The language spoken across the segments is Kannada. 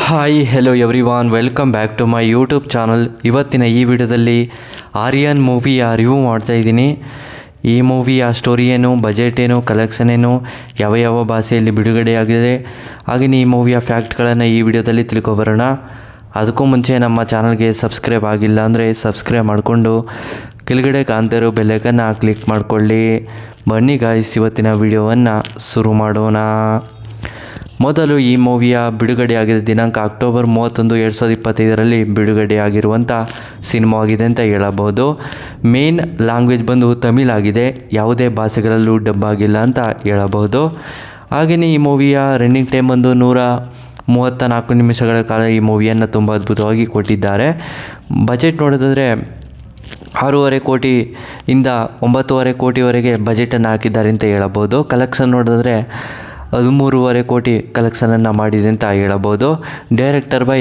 Hi hello everyone, welcome back to my YouTube channel. ಇವತ್ತಿನ ಈ ವಿಡಿಯೋದಲ್ಲಿ ಆರ್ಯನ್ ಮೂವಿಯ ರಿವ್ಯೂ ಮಾಡ್ತಾಯಿದ್ದೀನಿ. ಈ ಮೂವಿಯ ಸ್ಟೋರಿ ಏನು, ಬಜೆಟ್ ಏನು, ಕಲೆಕ್ಷನ್ ಏನು, ಯಾವ ಭಾಷೆಯಲ್ಲಿ ಬಿಡುಗಡೆಯಾಗಿದೆ, ಹಾಗೆಯೇ ಈ ಮೂವಿಯ ಫ್ಯಾಕ್ಟ್ಗಳನ್ನು ಈ ವಿಡಿಯೋದಲ್ಲಿ ತಿಳ್ಕೊಬರೋಣ. ಅದಕ್ಕೂ ಮುಂಚೆ ನಮ್ಮ ಚಾನಲ್ಗೆ ಸಬ್ಸ್ಕ್ರೈಬ್ ಆಗಿಲ್ಲ ಅಂದರೆ ಸಬ್ಸ್ಕ್ರೈಬ್ ಮಾಡಿಕೊಂಡು ಕೆಳಗಡೆ ಕಾಣ್ತಿರೋ ಬೆಲ್ಲೈಕನ್ನ ಕ್ಲಿಕ್ ಮಾಡಿಕೊಳ್ಳಿ. ಬನ್ನಿ ಗಾಯ್ಸ್, ಇವತ್ತಿನ ವಿಡಿಯೋವನ್ನು ಶುರು ಮಾಡೋಣ. ಮೊದಲು ಈ ಮೂವಿಯ ಬಿಡುಗಡೆಯಾಗಿದ್ದ ದಿನಾಂಕ ಅಕ್ಟೋಬರ್ 31, 2025ರಲ್ಲಿ ಬಿಡುಗಡೆಯಾಗಿರುವಂಥ ಸಿನಿಮಾ ಆಗಿದೆ ಅಂತ ಹೇಳಬಹುದು. ಮೇನ್ ಲ್ಯಾಂಗ್ವೇಜ್ ಬಂದು ತಮಿಳ್ ಆಗಿದೆ, ಯಾವುದೇ ಭಾಷೆಗಳಲ್ಲೂ ಡಬ್ ಆಗಿಲ್ಲ ಅಂತ ಹೇಳಬಹುದು. ಹಾಗೆಯೇ ಈ ಮೂವಿಯ ರನ್ನಿಂಗ್ ಟೈಮ್ ಬಂದು 134 ನಿಮಿಷಗಳ ಕಾಲ ಈ ಮೂವಿಯನ್ನು ತುಂಬ ಅದ್ಭುತವಾಗಿ ಕೊಟ್ಟಿದ್ದಾರೆ. ಬಜೆಟ್ ನೋಡೋದಾದರೆ 6.5 ಕೋಟಿಯಿಂದ 9.5 ಕೋಟಿವರೆಗೆ ಬಜೆಟನ್ನು ಹಾಕಿದ್ದಾರೆ ಅಂತ ಹೇಳಬಹುದು. ಕಲೆಕ್ಷನ್ ನೋಡಿದ್ರೆ 13.5 ಕೋಟಿ ಕಲೆಕ್ಷನನ್ನು ಮಾಡಿದೆ ಅಂತ ಹೇಳಬಹುದು. Director by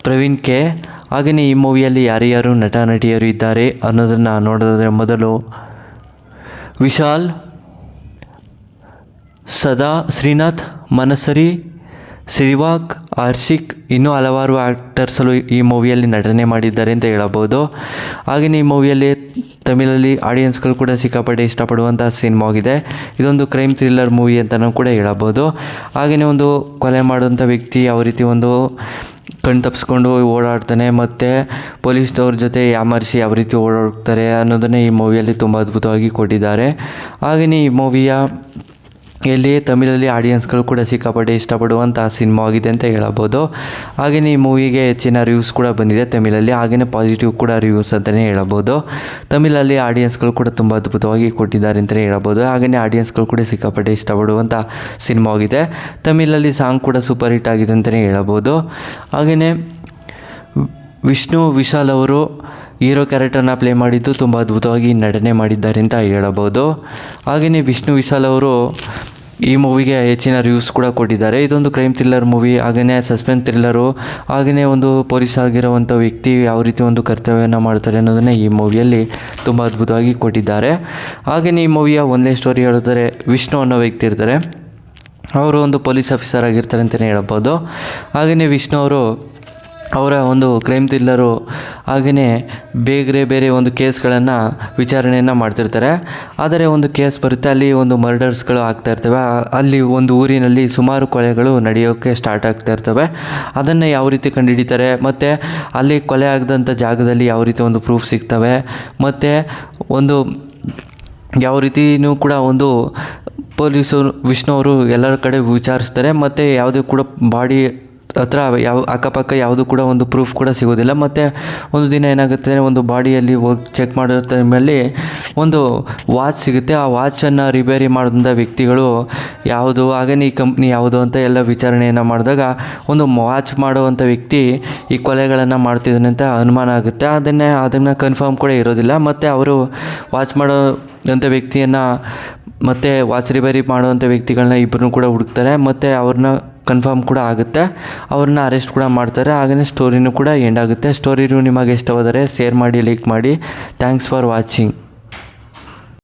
Praveen K. ಹಾಗೆಯೇ ಈ ಮೂವಿಯಲ್ಲಿ ಯಾರ್ಯಾರು ನಟ ನಟಿಯರು ಇದ್ದಾರೆ ಅನ್ನೋದನ್ನು ನೋಡೋದಾದರೆ ಮೊದಲು ವಿಶಾಲ್, ಸದಾ, ಶ್ರೀನಾಥ್, ಮನಸರಿ, ಶ್ರೀವಾಕ್, ಹರ್ಷಿಕ್, ಇನ್ನೂ ಹಲವಾರು ಆ್ಯಕ್ಟರ್ಸಲು ಈ ಮೂವಿಯಲ್ಲಿ ನಟನೆ ಮಾಡಿದ್ದಾರೆ ಅಂತ ಹೇಳಬಹುದು. ಹಾಗೆಯೇ ಈ ಮೂವಿಯಲ್ಲಿ ತಮಿಳಲ್ಲಿ ಆಡಿಯನ್ಸ್ಗಳು ಕೂಡ ಸಿಕ್ಕಾಪಟ್ಟೆ ಇಷ್ಟಪಡುವಂಥ ಸಿನಿಮಾ ಆಗಿದೆ. ಇದೊಂದು ಕ್ರೈಮ್ ಥ್ರಿಲ್ಲರ್ ಮೂವಿ ಅಂತಲೂ ಕೂಡ ಹೇಳಬಹುದು. ಹಾಗೆಯೇ ಒಂದು ಕೊಲೆ ಮಾಡುವಂಥ ವ್ಯಕ್ತಿ ಯಾವ ರೀತಿ ಒಂದು ಕಣ್ಣು ತಪ್ಪಿಸ್ಕೊಂಡು ಓಡಾಡ್ತಾನೆ ಮತ್ತು ಪೊಲೀಸ್ನವ್ರ ಜೊತೆ ಯಾಮರ್ಸಿ ಯಾವ ರೀತಿ ಓಡಾಡ್ತಾರೆ ಅನ್ನೋದನ್ನೇ ಈ ಮೂವಿಯಲ್ಲಿ ತುಂಬ ಅದ್ಭುತವಾಗಿ ಕೊಟ್ಟಿದ್ದಾರೆ. ಹಾಗೆಯೇ ಈ ಮೂವಿಯ ತಮಿಳಲ್ಲಿ ಆಡಿಯನ್ಸ್ಗಳು ಕೂಡ ಸಿಕ್ಕಾಪಟ್ಟೆ ಇಷ್ಟಪಡುವಂಥ ಸಿನಿಮಾ ಆಗಿದೆ ಅಂತ ಹೇಳಬಹುದು. ಹಾಗೆಯೇ ಈ ಮೂವಿಗೆ ಹೆಚ್ಚಿನ ರಿವ್ಯೂಸ್ ಕೂಡ ಬಂದಿದೆ ತಮಿಳಲ್ಲಿ, ಹಾಗೆಯೇ ಪಾಸಿಟಿವ್ ಕೂಡ ರಿವ್ಯೂಸ್ ಅಂತಲೇ ಹೇಳಬಹುದು. ತಮಿಳಲ್ಲಿ ಆಡಿಯನ್ಸ್ಗಳು ಕೂಡ ತುಂಬ ಅದ್ಭುತವಾಗಿ ಕೊಟ್ಟಿದ್ದಾರೆ ಅಂತಲೇ ಹೇಳಬಹುದು. ಹಾಗೆಯೇ ಆಡಿಯನ್ಸ್ಗಳು ಕೂಡ ಸಿಕ್ಕಾಪಟ್ಟೆ ಇಷ್ಟಪಡುವಂಥ ಸಿನಿಮಾ ಆಗಿದೆ. ತಮಿಳಲ್ಲಿ ಸಾಂಗ್ ಕೂಡ ಸೂಪರ್ ಹಿಟ್ ಆಗಿದೆ ಅಂತಲೇ ಹೇಳಬಹುದು. ಹಾಗೆಯೇ ವಿಷ್ಣು ವಿಶಾಲ್ ಅವರು ಹೀರೋ ಕ್ಯಾರೆಕ್ಟರ್ನ ಪ್ಲೇ ಮಾಡಿದ್ದು ತುಂಬ ಅದ್ಭುತವಾಗಿ ನಟನೆ ಮಾಡಿದ್ದಾರೆ ಅಂತ ಹೇಳಬಹುದು. ಹಾಗೆಯೇ ವಿಷ್ಣು ವಿಶಾಲ್ ಅವರು ಈ ಮೂವಿಗೆ ಹೆಚ್ಚಿನ ರಿವ್ಯೂಸ್ ಕೂಡ ಕೊಟ್ಟಿದ್ದಾರೆ. ಇದೊಂದು ಕ್ರೈಮ್ ಥ್ರಿಲ್ಲರ್ ಮೂವಿ, ಹಾಗೆಯೇ ಸಸ್ಪೆನ್ಸ್ ಥ್ರಿಲ್ಲರು, ಹಾಗೆಯೇ ಒಂದು ಪೊಲೀಸ್ ಆಗಿರುವಂಥ ವ್ಯಕ್ತಿ ಯಾವ ರೀತಿ ಒಂದು ಕರ್ತವ್ಯವನ್ನು ಮಾಡ್ತಾರೆ ಅನ್ನೋದನ್ನೇ ಈ ಮೂವಿಯಲ್ಲಿ ತುಂಬ ಅದ್ಭುತವಾಗಿ ಕೊಟ್ಟಿದ್ದಾರೆ. ಹಾಗೆಯೇ ಈ ಮೂವಿಯ ಒಂದೇ ಸ್ಟೋರಿ ಹೇಳಿದರೆ ವಿಷ್ಣು ಅನ್ನೋ ವ್ಯಕ್ತಿ ಇರ್ತಾರೆ, ಅವರು ಒಂದು ಪೊಲೀಸ್ ಆಫೀಸರ್ ಆಗಿರ್ತಾರೆ ಅಂತಲೇ ಹೇಳ್ಬೋದು. ಹಾಗೆಯೇ ವಿಷ್ಣು ಅವರು ಅವರ ಒಂದು ಕ್ರೈಮ್ ಥ್ರಿಲ್ಲರು, ಹಾಗೆಯೇ ಬೇರೆ ಒಂದು ಕೇಸ್ಗಳನ್ನು ವಿಚಾರಣೆಯನ್ನು ಮಾಡ್ತಿರ್ತಾರೆ. ಆದರೆ ಒಂದು ಕೇಸ್ ಬರುತ್ತೆ, ಅಲ್ಲಿ ಒಂದು ಮರ್ಡರ್ಸ್ಗಳು ಆಗ್ತಾ ಇರ್ತವೆ. ಅಲ್ಲಿ ಒಂದು ಊರಿನಲ್ಲಿ ಸುಮಾರು ಕೊಲೆಗಳು ನಡೆಯೋಕ್ಕೆ ಸ್ಟಾರ್ಟ್ ಆಗ್ತಾ ಇರ್ತವೆ. ಅದನ್ನು ಯಾವ ರೀತಿ ಕಂಡುಹಿಡಿತಾರೆ ಮತ್ತು ಅಲ್ಲಿ ಕೊಲೆ ಆಗದಂಥ ಜಾಗದಲ್ಲಿ ಯಾವ ರೀತಿ ಒಂದು ಪ್ರೂಫ್ ಸಿಗ್ತವೆ ಮತ್ತು ಒಂದು ಯಾವ ರೀತಿಯೂ ಕೂಡ ಒಂದು ಪೊಲೀಸರು ವಿಷ್ಣು ಅವರು ಎಲ್ಲರ ಕಡೆ ವಿಚಾರಿಸ್ತಾರೆ ಮತ್ತು ಯಾವುದೇ ಕೂಡ ಬಾಡಿ ಹತ್ರ ಅಕ್ಕಪಕ್ಕ ಯಾವುದು ಕೂಡ ಒಂದು ಪ್ರೂಫ್ ಕೂಡ ಸಿಗೋದಿಲ್ಲ. ಮತ್ತು ಒಂದು ದಿನ ಏನಾಗುತ್ತೆ, ಒಂದು ಬಾಡಿಯಲ್ಲಿ ಹೋಗಿ ಚೆಕ್ ಮಾಡೋ ಟೈಮಲ್ಲಿ ಒಂದು ವಾಚ್ ಸಿಗುತ್ತೆ. ಆ ವಾಚನ್ನು ರಿಪೇರಿ ಮಾಡಿದಂಥ ವ್ಯಕ್ತಿಗಳು ಯಾವುದು, ಹಾಗೆಯೇ ಈ ಕಂಪ್ನಿ ಯಾವುದು ಅಂತ ಎಲ್ಲ ವಿಚಾರಣೆಯನ್ನು ಮಾಡಿದಾಗ ಒಂದು ವಾಚ್ ಮಾಡುವಂಥ ವ್ಯಕ್ತಿ ಈ ಕೊಲೆಗಳನ್ನು ಮಾಡ್ತಿದ್ದಾನೆ ಅಂತ ಅನುಮಾನ ಆಗುತ್ತೆ. ಅದನ್ನು ಕನ್ಫರ್ಮ್ ಕೂಡ ಇರೋದಿಲ್ಲ. ಮತ್ತು ಅವರು ವಾಚ್ ಮಾಡೋಂಥ ವ್ಯಕ್ತಿಯನ್ನು ಮತ್ತು ವಾಚ್ ರಿಪೇರಿ ಮಾಡುವಂಥ ವ್ಯಕ್ತಿಗಳನ್ನ ಇಬ್ಬರನ್ನೂ ಕೂಡ ಹುಡುಕ್ತಾರೆ ಮತ್ತು ಅವ್ರನ್ನ ಕನ್ಫರ್ಮ್ ಕೂಡ ಆಗುತ್ತೆ, ಅವ್ರನ್ನ ಅರೆಸ್ಟ್ ಕೂಡ ಮಾಡ್ತಾರೆ. ಹಾಗೆಯೇ ಸ್ಟೋರಿನೂ ಕೂಡ ಎಂಡ್ ಆಗುತ್ತೆ. ಸ್ಟೋರಿನೂ ನಿಮಗೆ ಇಷ್ಟವಾದರೆ ಶೇರ್ ಮಾಡಿ, ಲೈಕ್ ಮಾಡಿ. Thanks for watching.